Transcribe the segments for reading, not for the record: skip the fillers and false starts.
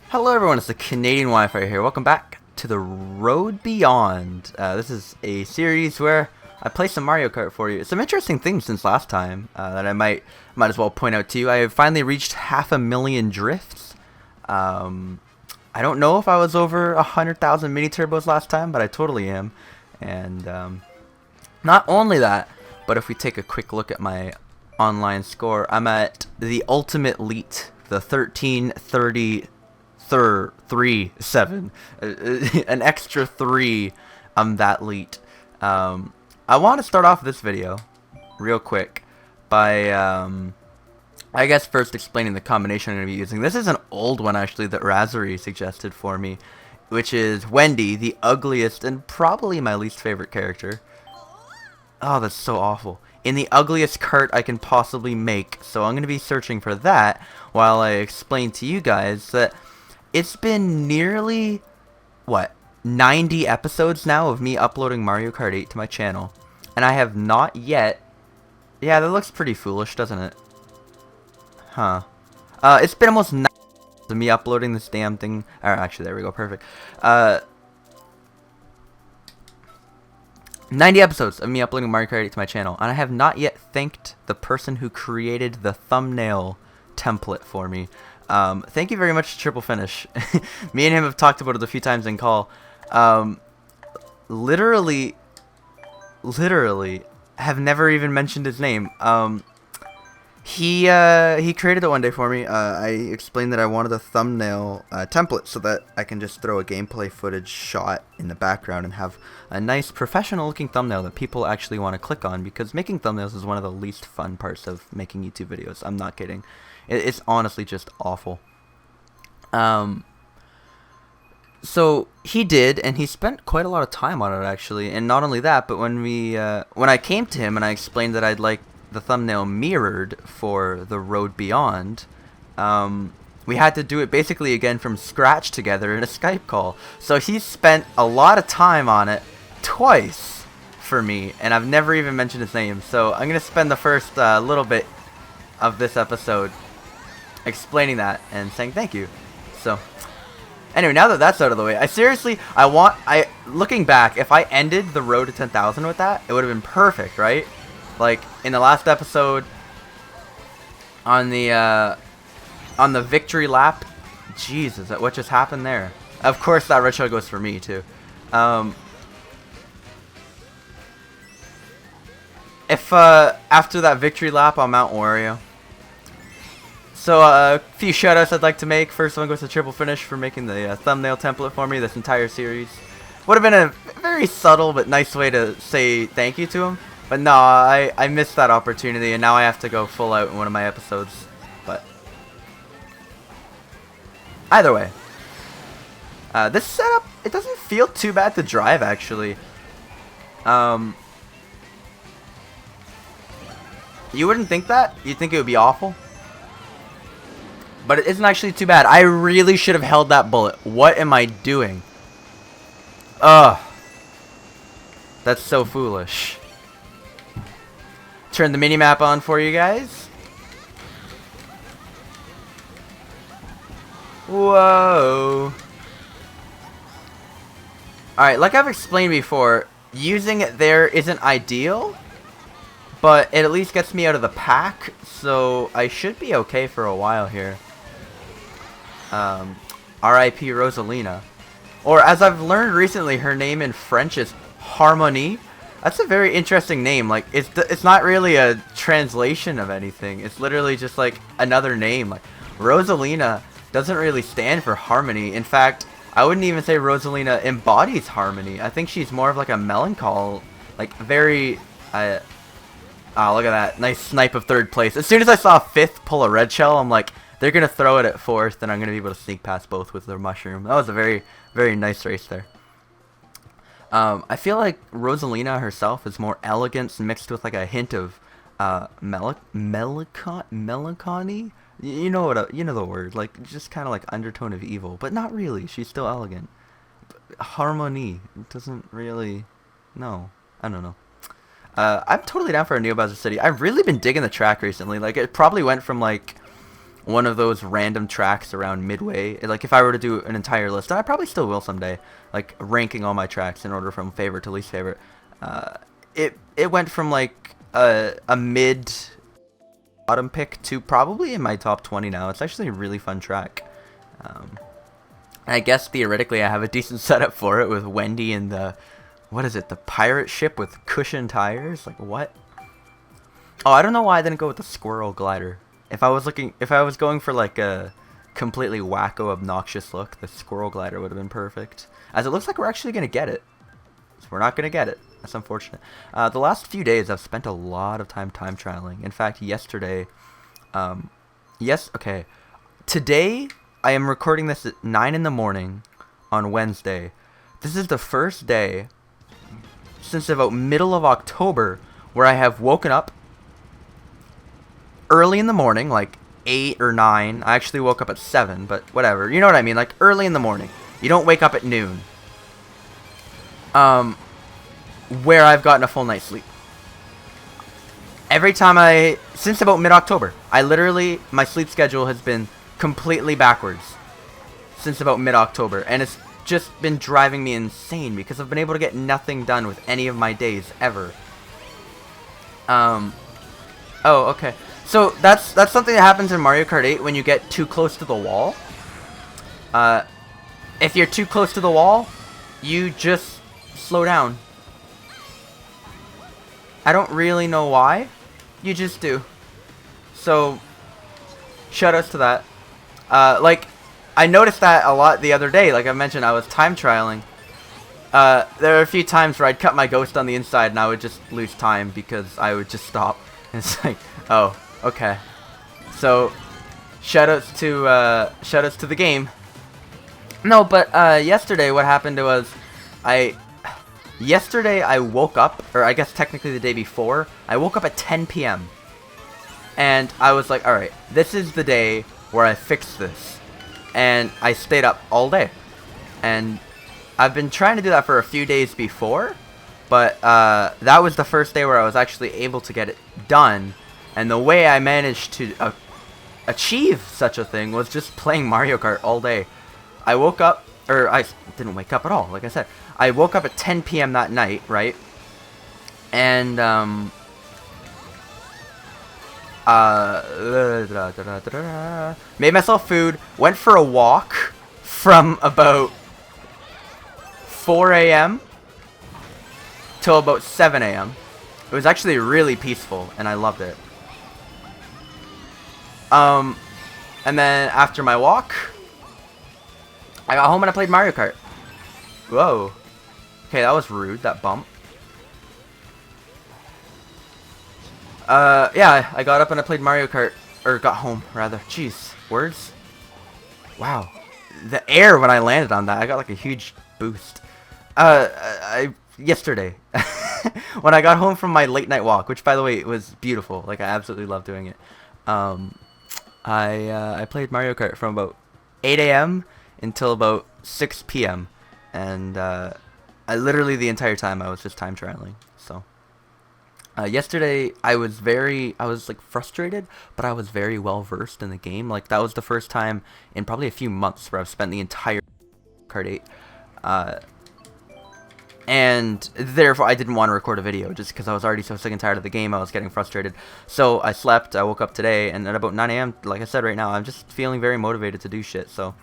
Hello everyone, it's the Canadian Wi-Fi here. Welcome back to the Road Beyond. This is a series where I play some Mario Kart for you. Some interesting things since last time that I might as well point out to you. I have finally reached 500,000 drifts. I don't know if I was over 100,000 mini turbos last time, but I totally am. And not only that, but if we take a quick look at my online score, I'm at the ultimate elite, the 1337, an extra 3. I'm that elite. I want to start off this video real quick by I guess first explaining the combination I'm going to be using. This is an old one actually that Razari suggested for me, which is Wendy, the ugliest and probably my least favorite character. Oh, that's so awful. In the ugliest cart I can possibly make. So I'm going to be searching for that while I explain to you guys that it's been nearly, 90 episodes now of me uploading Mario Kart 8 to my channel. And I have not yet... Yeah, that looks pretty foolish, doesn't it? Huh. It's been almost 9 of me uploading this damn thing. Actually, there we go, perfect. 90 episodes of me uploading Mario Kart 8 to my channel, and I have not yet thanked the person who created the thumbnail template for me. Thank you very much, Triple Finish. Me and him have talked about it a few times in call. Literally have never even mentioned his name. He created it one day for me. I explained that I wanted a thumbnail template so that I can just throw a gameplay footage shot in the background and have a nice professional looking thumbnail that people actually want to click on, because making thumbnails is one of the least fun parts of making YouTube videos. I'm not kidding. It's honestly just awful. So he did, and he spent quite a lot of time on it actually. And not only that, but when I came to him and I explained that I'd like the thumbnail mirrored for the Road Beyond, we had to do it basically again from scratch together in a Skype call. So he spent a lot of time on it twice for me, and I've never even mentioned his name. So I'm gonna spend the first little bit of this episode explaining that and saying thank you. So anyway, now that that's out of the way, looking back, if I ended the road to 10,000 with that, it would have been perfect, right? Like in the last episode, on the victory lap. Jesus, what just happened there? Of course, that red shell goes for me too. If after that victory lap on Mount Wario. So a few shoutouts I'd like to make. First one goes to Triple Finish for making the thumbnail template for me this entire series. Would have been a very subtle but nice way to say thank you to him. But no, I missed that opportunity, and now I have to go full out in one of my episodes. But either way, this setup, it doesn't feel too bad to drive actually. You wouldn't think that? You'd think it would be awful. But it isn't actually too bad. I really should have held that bullet. What am I doing? Ugh. That's so foolish. Turn the minimap on for you guys. Whoa. Alright, like I've explained before, using it there isn't ideal, but it at least gets me out of the pack, so I should be okay for a while here. R.I.P. Rosalina. Or as I've learned recently, her name in French is Harmonie. That's a very interesting name. Like it's not really a translation of anything. It's literally just like another name. Like Rosalina doesn't really stand for harmony. In fact, I wouldn't even say Rosalina embodies harmony. I think she's more of like a melancholy, like very oh, look at that. Nice snipe of 3rd place. As soon as I saw 5th pull a red shell, I'm like, they're going to throw it at 4th, and I'm going to be able to sneak past both with their mushroom. That was a very, very nice race there. I feel like Rosalina herself is more elegance mixed with like a hint of melancholy. You know what? You know the word. Like just kind of like undertone of evil, but not really. She's still elegant. Harmonie doesn't really. No, I don't know. I'm totally down for a Neo Bowser City. I've really been digging the track recently. Like it probably went from like one of those random tracks around midway. Like if I were to do an entire list, I probably still will someday, like ranking all my tracks in order from favorite to least favorite. It went from like a mid bottom pick to probably in my top 20 now. It's actually a really fun track. I guess theoretically I have a decent setup for it with Wendy and the, what is it, the pirate ship with cushion tires? Like what? Oh, I don't know why I didn't go with the squirrel glider. If I was going for like a completely wacko obnoxious look, the squirrel glider would have been perfect. As it looks like we're actually gonna get it. So we're not gonna get it. That's unfortunate. The last few days I've spent a lot of time trialing. In fact, yesterday, today I am recording this at 9 in the morning on Wednesday. This is the first day since about middle of October where I have woken up early in the morning, like 8 or 9. I actually woke up at 7, but whatever. You know what I mean? Like early in the morning. You don't wake up at noon. Where I've gotten a full night's sleep. Every time since about mid-October, my sleep schedule has been completely backwards since about mid-October, and it's just been driving me insane because I've been able to get nothing done with any of my days ever. Oh, okay. So that's something that happens in Mario Kart 8 when you get too close to the wall. If you're too close to the wall, you just slow down. I don't really know why. You just do. So, shoutouts to that. Like, I noticed that a lot the other day. Like I mentioned, I was time trialing. There are a few times where I'd cut my ghost on the inside and I would just lose time because I would just stop. And it's like, oh, okay. So, shoutouts to the game. No, but yesterday what happened was, yesterday I woke up, or I guess technically the day before, I woke up at 10 p.m. And I was like, alright, this is the day where I fix this. And I stayed up all day. And I've been trying to do that for a few days before, but that was the first day where I was actually able to get it done. And the way I managed to achieve such a thing was just playing Mario Kart all day. I woke up, or I didn't wake up at all, like I said. I woke up at 10 p.m. that night, right? And, made myself food, went for a walk from about 4 a.m. till about 7 a.m. It was actually really peaceful, and I loved it. And then after my walk, I got home and I played Mario Kart. Whoa. Okay, that was rude, that bump. Yeah, I got up and I played Mario Kart. Or got home, rather. Jeez, words? Wow. The air when I landed on that, I got like a huge boost. Yesterday. When I got home from my late night walk, which by the way, was beautiful. Like, I absolutely love doing it. I played Mario Kart from about 8 a.m. until about 6 p.m. And, I literally the entire time I was just time trialing. So, yesterday I was like frustrated, but I was very well versed in the game. Like that was the first time in probably a few months where I've spent the entire Kart 8. And therefore I didn't want to record a video just because I was already so sick and tired of the game. I was getting frustrated. So I slept, I woke up today, and at about 9 a.m., like I said right now, I'm just feeling very motivated to do shit. So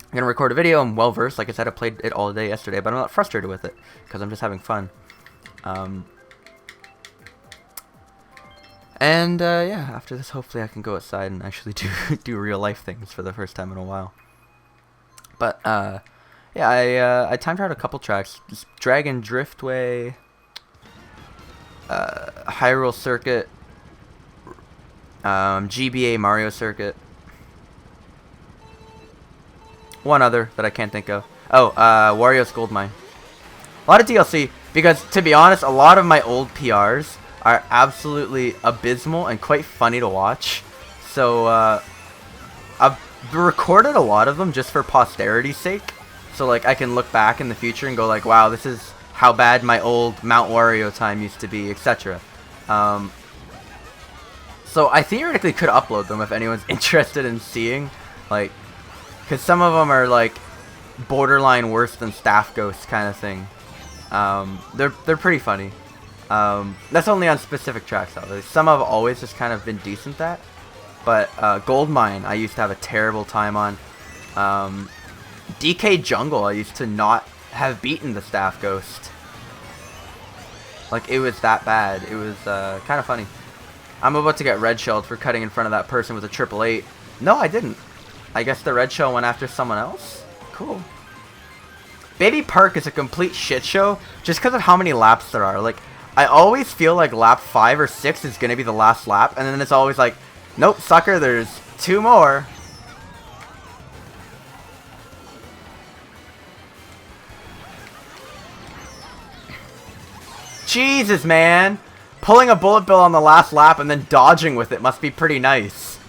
I'm going to record a video. I'm well versed. Like I said, I played it all day yesterday, but I'm not frustrated with it because I'm just having fun. Yeah, after this, hopefully I can go outside and actually do real life things for the first time in a while. But, yeah, I time tried a couple tracks. Just Dragon Driftway, Hyrule Circuit, GBA Mario Circuit. One other that I can't think of. Oh, Wario's Gold Mine. A lot of DLC, because to be honest, a lot of my old PRs are absolutely abysmal and quite funny to watch. So, I've recorded a lot of them just for posterity's sake. So, like, I can look back in the future and go like, wow, this is how bad my old Mount Wario time used to be, etc. So I theoretically could upload them if anyone's interested in seeing, like, because some of them are like borderline worse than Staff Ghost kind of thing. They're pretty funny. That's only on specific tracks though. Some have always just kind of been decent at, but Gold Mine I used to have a terrible time on. DK Jungle I used to not have beaten the Staff Ghost. Like, it was that bad. It was kind of funny. I'm about to get red shelled for cutting in front of that person with a 888. No, I didn't. I guess the red shell went after someone else? Cool. Baby Park is a complete shit show just because of how many laps there are. Like, I always feel like lap 5 or 6 is going to be the last lap, and then it's always like, nope, sucker, there's 2 more. Jesus, man. Pulling a bullet bill on the last lap and then dodging with it must be pretty nice.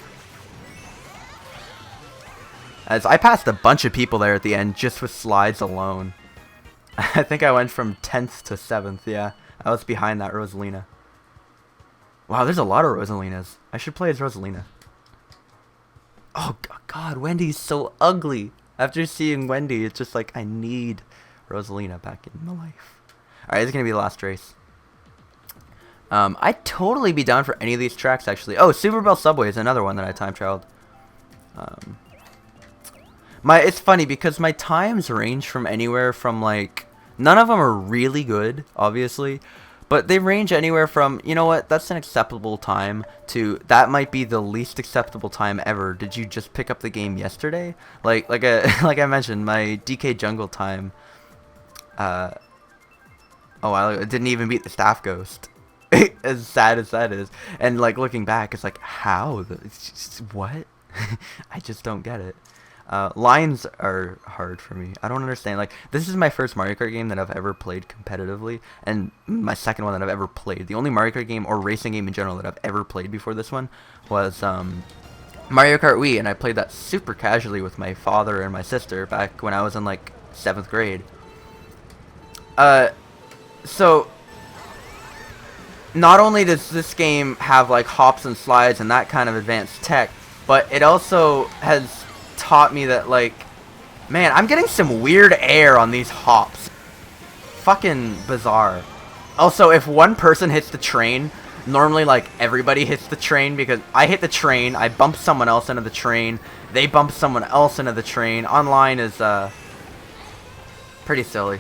As I passed a bunch of people there at the end just with slides alone. I think I went from 10th to 7th, yeah. I was behind that Rosalina. Wow, there's a lot of Rosalinas. I should play as Rosalina. Oh, God, Wendy's so ugly. After seeing Wendy, it's just like, I need Rosalina back in my life. Alright, this is going to be the last race. I'd totally be down for any of these tracks, actually. Oh, Super Bell Subway is another one that I time traveled. It's funny because my times range from anywhere from, like, none of them are really good, obviously, but they range anywhere from, you know what, that's an acceptable time, to that might be the least acceptable time ever. Did you just pick up the game yesterday? Like I mentioned, my DK Jungle time, oh, I didn't even beat the Staff Ghost. As sad as that is, and like looking back, it's like, how? It's just, what? I just don't get it. Lines are hard for me. I don't understand. Like, this is my first Mario Kart game that I've ever played competitively, and my second one that I've ever played. The only Mario Kart game or racing game in general that I've ever played before this one was Mario Kart Wii, and I played that super casually with my father and my sister back when I was in like 7th grade. So not only does this game have like hops and slides and that kind of advanced tech, but it also has taught me that, like, man, I'm getting some weird air on these hops. Fucking bizarre. Also, if one person hits the train, normally like everybody hits the train, because I hit the train, I bump someone else into the train, they bump someone else into the train. Online is pretty silly.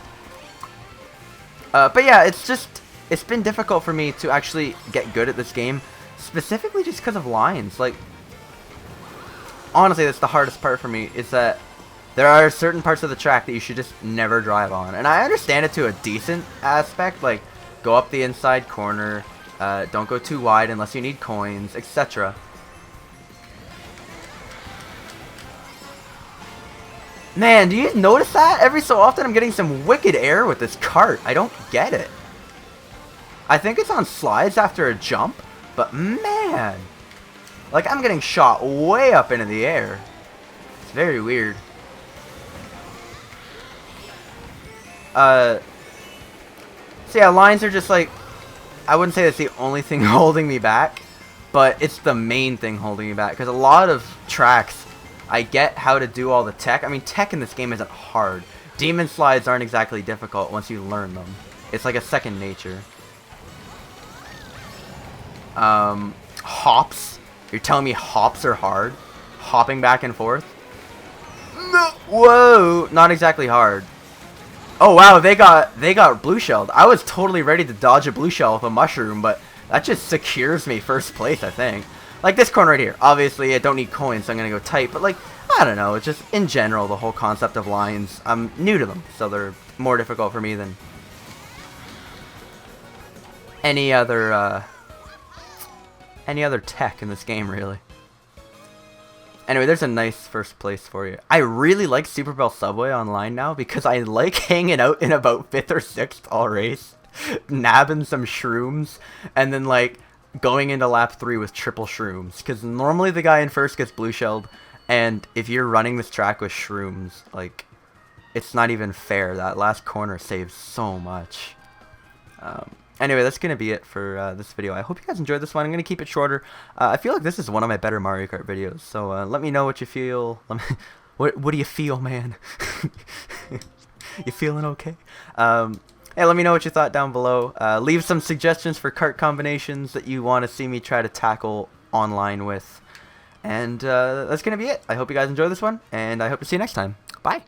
But yeah, it's been difficult for me to actually get good at this game, specifically just because of lines. Like, honestly, that's the hardest part for me, is that there are certain parts of the track that you should just never drive on. And I understand it to a decent aspect, like, go up the inside corner, don't go too wide unless you need coins, etc. Man, do you notice that? Every so often I'm getting some wicked air with this cart. I don't get it. I think it's on slides after a jump, but man, like, I'm getting shot way up into the air. It's very weird. So yeah, lines are just like, I wouldn't say that's the only thing holding me back, but it's the main thing holding me back, because a lot of tracks, I get how to do all the tech. I mean, tech in this game isn't hard. Demon slides aren't exactly difficult once you learn them. It's like a second nature. Hops? You're telling me hops are hard? Hopping back and forth? No. Whoa! Not exactly hard. Oh wow, they got blue shelled. I was totally ready to dodge a blue shell with a mushroom, but that just secures me first place, I think. Like this corner right here. Obviously, I don't need coins, so I'm gonna go tight. But like, I don't know. It's just in general the whole concept of lines. I'm new to them, so they're more difficult for me than any other tech in this game, really. Anyway, there's a nice first place for you. I really like Super Bell Subway online now because I like hanging out in about 5th or 6th all race, nabbing some shrooms, and then like going into lap 3 with triple shrooms. Because normally the guy in first gets blue shelled, and if you're running this track with shrooms, like, it's not even fair. That last corner saves so much. Anyway, that's going to be it for this video. I hope you guys enjoyed this one. I'm going to keep it shorter. I feel like this is one of my better Mario Kart videos. So let me know what you feel. What do you feel, man? You feeling okay? Hey, let me know what you thought down below. Leave some suggestions for kart combinations that you want to see me try to tackle online with. And that's going to be it. I hope you guys enjoy this one, and I hope to see you next time. Bye!